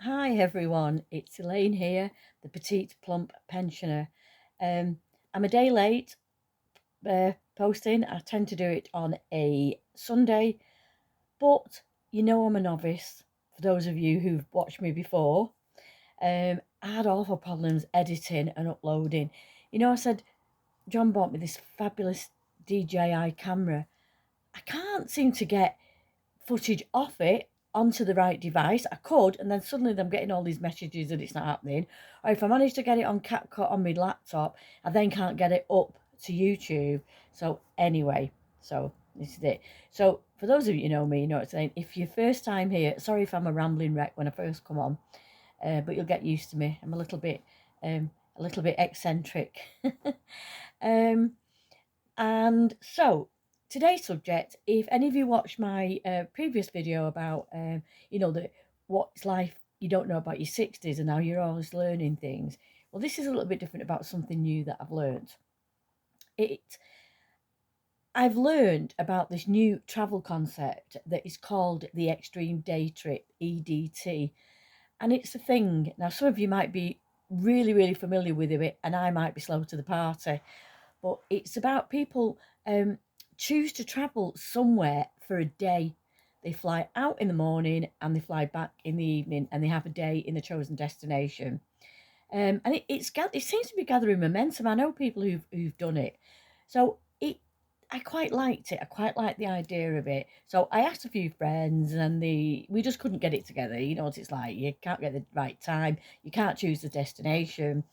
Hi everyone, it's Elaine here, the petite plump pensioner. I'm a day late posting. I tend to do it on a Sunday, but I'm a novice. For those of you who've watched me before, I had awful problems editing and uploading. I said John bought me this fabulous DJI camera. I can't seem to get footage off it onto the right device. I could, and then suddenly I'm getting all these messages that it's not happening. Or if I manage to get it on CapCut on my laptop, I then can't get it up to YouTube. So anyway, so this is it. So for those of you who know me, you know what I'm saying. If you're first time here, sorry if I'm a rambling wreck when I first come on, but you'll get used to me. I'm a little bit eccentric. um, and so today's subject, if any of you watched my previous video about, the what's life you don't know about your 60s and how you're always learning things. Well, this is a little bit different about something new that I've learned. I've learned about this new travel concept that is called the Extreme Day Trip, EDT. And it's a thing. Now, some of you might be really, really familiar with it, and I might be slow to the party. But it's about people choose to travel somewhere for a day. They fly out in the morning and they fly back in the evening, and they have a day in the chosen destination. And it seems to be gathering momentum. I know people who've done it, so I quite liked it. I quite liked the idea of it. So I asked a few friends, and we just couldn't get it together. You know what it's like. You can't get the right time. You can't choose the destination.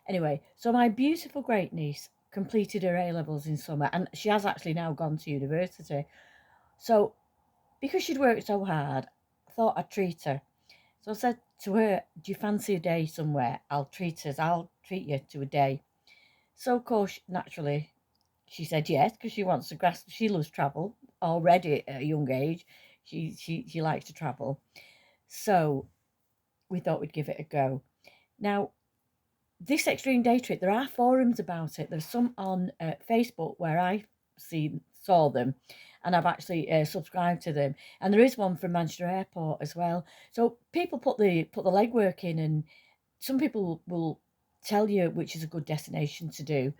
Anyway, so my beautiful great niece completed her A levels in summer, and she has actually now gone to university. So because she'd worked so hard, I thought I'd treat her. So I said to her, "Do you fancy a day somewhere? I'll treat us. I'll treat you to a day." So of course, naturally, she said yes because she wants to grasp. She loves travel already at a young age. She likes to travel. So we thought we'd give it a go. Now, this extreme day trip, there are forums about it. There's some on Facebook where I saw them, and I've actually subscribed to them. And there is one from Manchester Airport as well. So people put the legwork in, and some people will tell you which is a good destination to do,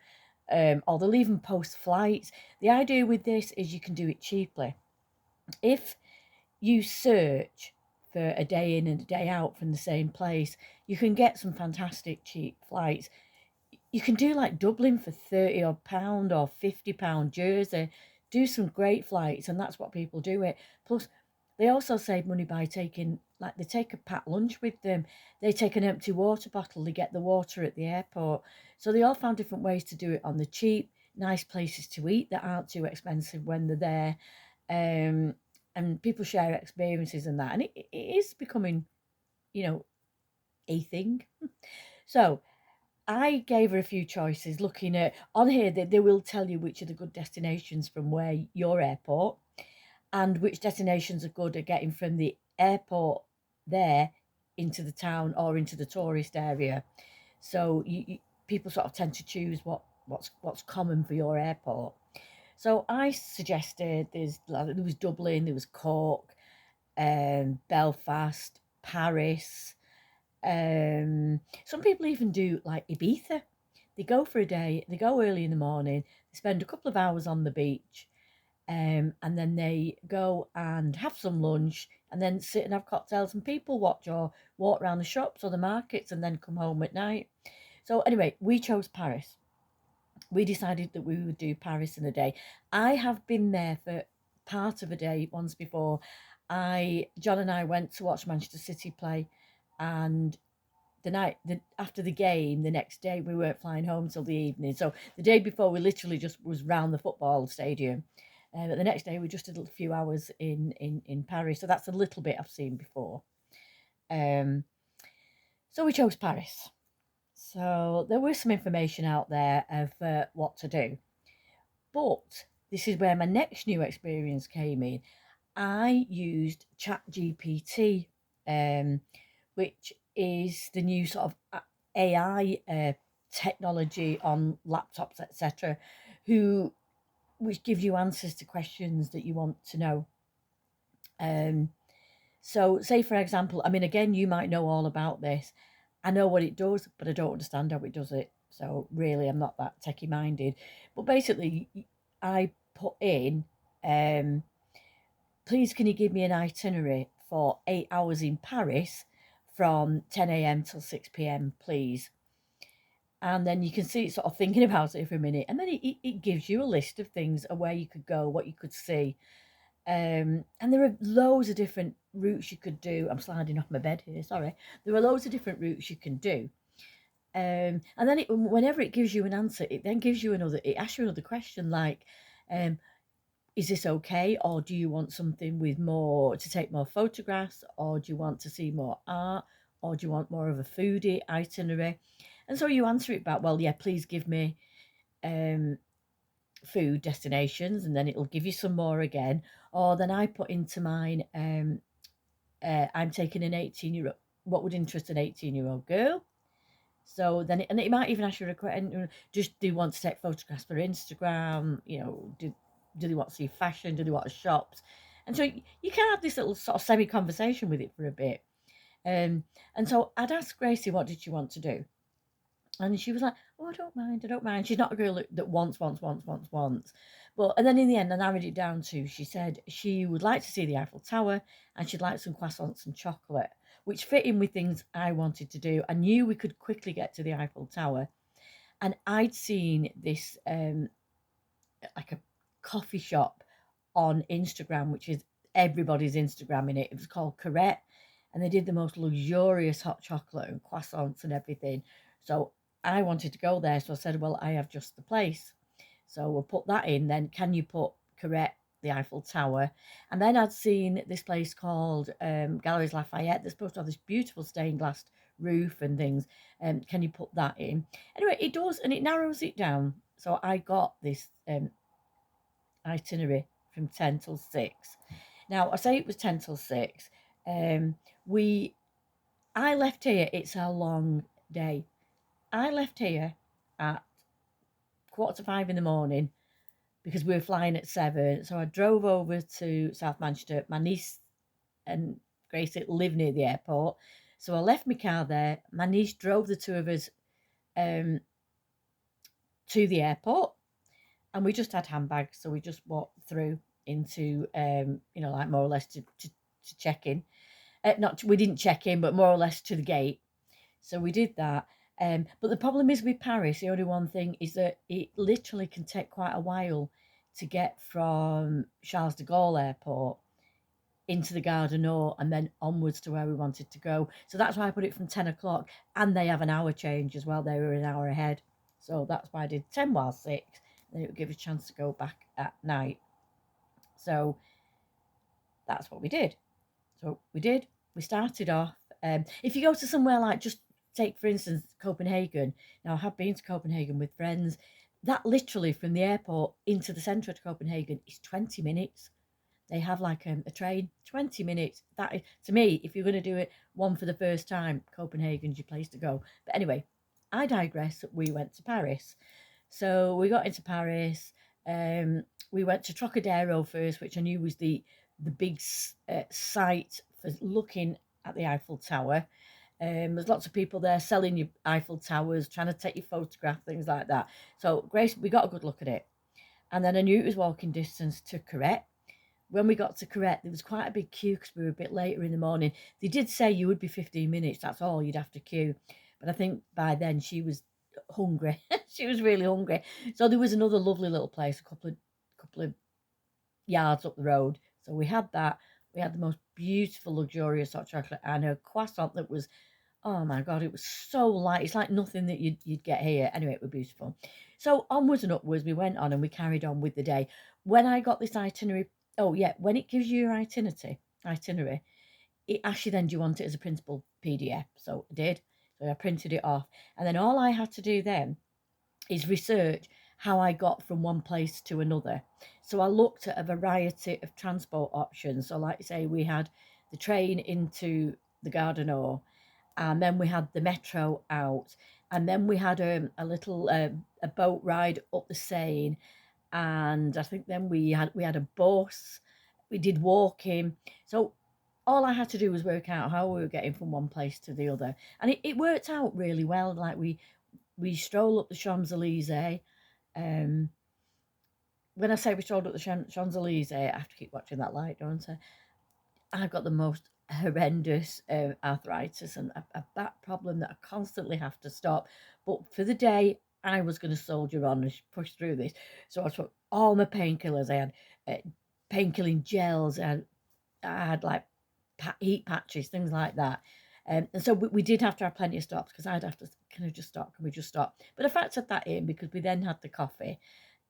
or they'll even post flights. The idea with this is you can do it cheaply. If you search for a day in and a day out from the same place, you can get some fantastic cheap flights. You can do like Dublin for 30 odd pound or £50 Jersey. Do some great flights, and that's what people do it. Plus, they also save money by they take a packed lunch with them. They take an empty water bottle. They get the water at the airport. So they all found different ways to do it on the cheap, nice places to eat that aren't too expensive when they're there. And people share experiences and that, and it is becoming, a thing. So I gave her a few choices. Looking at on here, they will tell you which are the good destinations from where your airport, and which destinations are good at getting from the airport there into the town or into the tourist area. So people sort of tend to choose what's common for your airport. So I suggested there was Dublin, there was Cork, Belfast, Paris. Some people even do like Ibiza. They go for a day, they go early in the morning, they spend a couple of hours on the beach, and then they go and have some lunch and then sit and have cocktails, and people watch or walk around the shops or the markets and then come home at night. So anyway, we chose Paris. We decided that we would do Paris in a day. I have been there for part of a day once before. John and I went to watch Manchester City play, and after the game, the next day we weren't flying home till the evening. So the day before, we literally just was round the football stadium, but the next day we just did a few hours in Paris. So that's a little bit I've seen before. So we chose Paris. So there was some information out there of what to do, but this is where my next new experience came in. I used Chatgpt, which is the new sort of AI technology on laptops, etc., which gives you answers to questions that you want to know. So, say for example, I mean, again, you might know all about this. I know what it does, but I don't understand how it does it. So, really, I'm not that techie minded. But basically, I put in, um, please, can you give me an itinerary for 8 hours in Paris from 10 a.m. till 6 p.m., please? And then you can see it sort of thinking about it for a minute. And then it gives you a list of things of where you could go, what you could see. And there are loads of different routes you could do. I'm sliding off my bed here, sorry. There are loads of different routes you can do. And then whenever it gives you an answer, it then gives you it asks you another question like, um, is this okay? Or do you want something with to take more photographs? Or do you want to see more art? Or do you want more of a foodie itinerary? And so you answer it back, well, yeah, please give me um, food destinations, and then it'll give you some more again. Or then I put into mine, I'm taking an 18-year-old, what would interest an 18-year-old girl? So then, and it might even ask you a question, just do you want to take photographs for Instagram? Do they want to see fashion? Do they want to shops? And so you can have this little sort of semi-conversation with it for a bit. And so I'd ask Gracie, what did she want to do? And she was like, oh, I don't mind. She's not a girl that wants. But, and then in the end, I narrowed it down to, she said she would like to see the Eiffel Tower and she'd like some croissants and chocolate, which fit in with things I wanted to do. I knew we could quickly get to the Eiffel Tower. And I'd seen this, like a coffee shop on Instagram, which is everybody's Instagram in it. It was called Corette. And they did the most luxurious hot chocolate and croissants and everything. So I wanted to go there. So I said, well, I have just the place. So we'll put that in. Then can you put Corette, the Eiffel Tower? And then I'd seen this place called Galleries Lafayette. They're supposed to have this beautiful stained glass roof and things. Can you put that in? Anyway, it does, and it narrows it down. So I got this itinerary from 10 till 6. Now, I say it was 10 till 6. I left here, it's a long day. I left here at 4:45 in the morning because we were flying at 7. So I drove over to South Manchester. My niece and Gracie live near the airport. So I left my car there. My niece drove the two of us to the airport, and we just had handbags. So we just walked through into, like more or less to check in. We didn't check in, but more or less to the gate. So we did that. But the problem is with Paris, the only one thing is that it literally can take quite a while to get from Charles de Gaulle Airport into the Gare du Nord and then onwards to where we wanted to go. So that's why I put it from 10 o'clock. And they have an hour change as well. They were an hour ahead. So that's why I did 10 while 6. Then it would give us a chance to go back at night. So that's what we did. We started off. If you go to somewhere like, just take for instance Copenhagen. Now I have been to Copenhagen with friends. That literally from the airport into the centre of Copenhagen is 20 minutes. They have like a train, 20 minutes. That is, to me, if you're going to do it one for the first time, Copenhagen's your place to go. But anyway, I digress. We went to Paris. So we got into Paris. We went to Trocadero first, which I knew was the big site for looking at the Eiffel Tower. There's lots of people there selling you Eiffel Towers, trying to take your photograph, things like that. So Grace, we got a good look at it. And then I knew it was walking distance to Corette. When we got to Corette, there was quite a big queue because we were a bit later in the morning. They did say you would be 15 minutes, that's all, you'd have to queue. But I think by then she was hungry. She was really hungry. So there was another lovely little place, a couple of yards up the road. So we had that. We had the most beautiful, luxurious hot chocolate and a croissant that was, oh my God, it was so light. It's like nothing that you'd get here. Anyway, it was beautiful. So onwards and upwards, we went on and we carried on with the day. When I got this itinerary, oh yeah, when it gives you your itinerary, it asks you then, do you want it as a printable PDF? So I did. So I printed it off. And then all I had to do then is research how I got from one place to another. So I looked at a variety of transport options. So like I say, we had the train into the Gare du Nord, and then we had the metro out, and then we had a little a boat ride up the Seine, and I think then we had a bus. We did walking. So all I had to do was work out how we were getting from one place to the other, and it worked out really well. Like we stroll up the Champs-Elysees. Um, when I say we strolled up the Champs-Elysees, I have to keep watching that light, don't I? I've got the most horrendous arthritis and a back problem that I constantly have to stop. But for the day, I was going to soldier on and push through this. So I took all my painkillers. I had painkilling gels. I had like heat patches, things like that. And so we did have to have plenty of stops because I'd have to kind of just stop. Can we just stop? But I factored that in because we then had the coffee.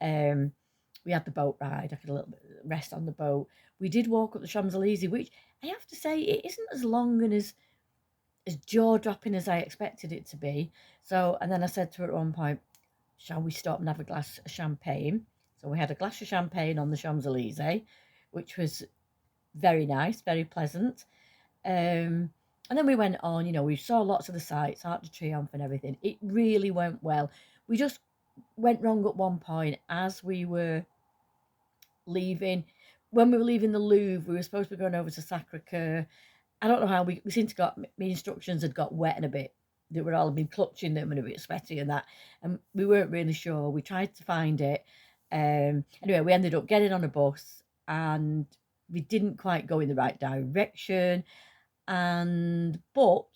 We had the boat ride. I could a little bit rest on the boat. We did walk up the Champs-Elysees, which I have to say it isn't as long and as jaw-dropping as I expected it to be. So, and then I said to her at one point, shall we stop and have a glass of champagne? So we had a glass of champagne on the Champs-Elysees, which was very nice, very pleasant. And then we went on, we saw lots of the sights, Arc de Triomphe and everything. It really went well. We just went wrong at one point as we were leaving. When we were leaving the Louvre, we were supposed to be going over to Sacre-Cœur. I don't know how we seemed to got, my instructions had got wet and a bit. They were all been clutching them and a bit sweaty and that. And we weren't really sure. We tried to find it. Anyway, we ended up getting on a bus and we didn't quite go in the right direction. But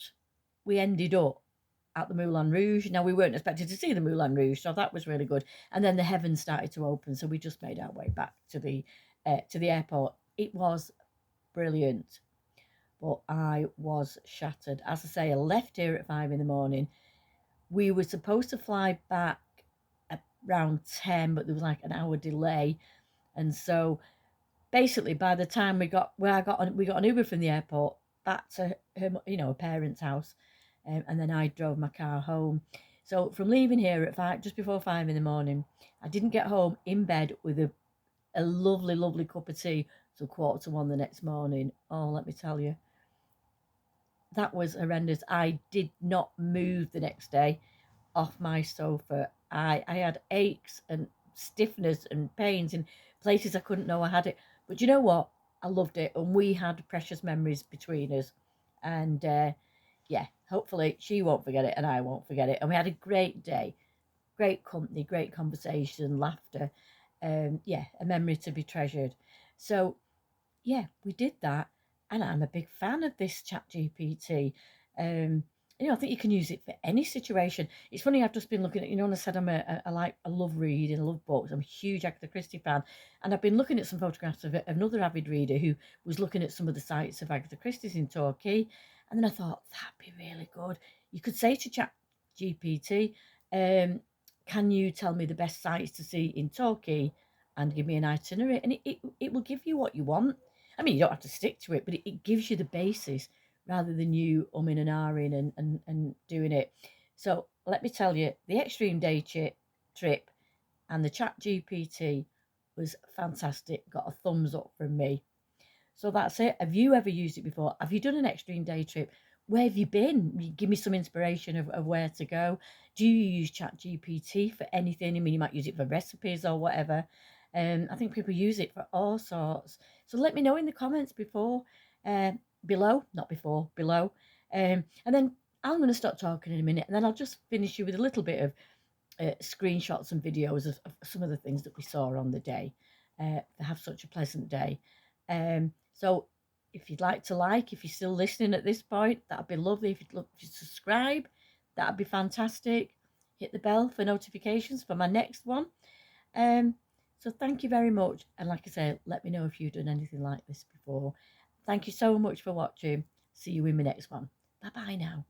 we ended up at the Moulin Rouge. Now, we weren't expected to see the Moulin Rouge, so that was really good. And then the heavens started to open, so we just made our way back to the airport. It was brilliant, but I was shattered. As I say, I left here at 5 in the morning. We were supposed to fly back around 10, but there was like an hour delay, and so basically by the time we got an Uber from the airport back to her, her parents' house, and then I drove my car home. So from leaving here at 5, just before 5 in the morning, I didn't get home in bed with a lovely, lovely cup of tea till 1:45 the next morning. Oh, let me tell you, that was horrendous. I did not move the next day off my sofa. I had aches and stiffness and pains in places I couldn't know I had it. But you know what? I loved it, and we had precious memories between us. And yeah, hopefully she won't forget it and I won't forget it. And we had a great day, great company, great conversation, laughter. Yeah, a memory to be treasured. So yeah, we did that, and I'm a big fan of this Chat GPT. I think you can use it for any situation. It's funny, I've just been looking at, and I said I love reading, I love books. I'm a huge Agatha Christie fan, and I've been looking at some photographs of another avid reader who was looking at some of the sites of Agatha Christie's in Torquay, and then I thought that'd be really good. You could say to Chat GPT, can you tell me the best sites to see in Torquay, and give me an itinerary, and it will give you what you want. I mean, you don't have to stick to it, but it gives you the basis rather than you umming and ahhing and doing it. So let me tell you, the extreme day trip and the Chat GPT was fantastic. Got a thumbs up from me. So that's it. Have you ever used it before? Have you done an extreme day trip? Where have you been? Give me some inspiration of where to go. Do you use Chat GPT for anything? I mean, you might use it for recipes or whatever. I think people use it for all sorts. So let me know in the comments below. And then I'm going to stop talking in a minute, and then I'll just finish you with a little bit of screenshots and videos of some of the things that we saw on the day. Have such a pleasant day. So if you'd like to if you're still listening at this point, that'd be lovely. If you'd love to subscribe, that'd be fantastic. Hit the bell for notifications for my next one. So thank you very much. And like I say, let me know if you've done anything like this before. Thank you so much for watching. See you in my next one. Bye-bye now.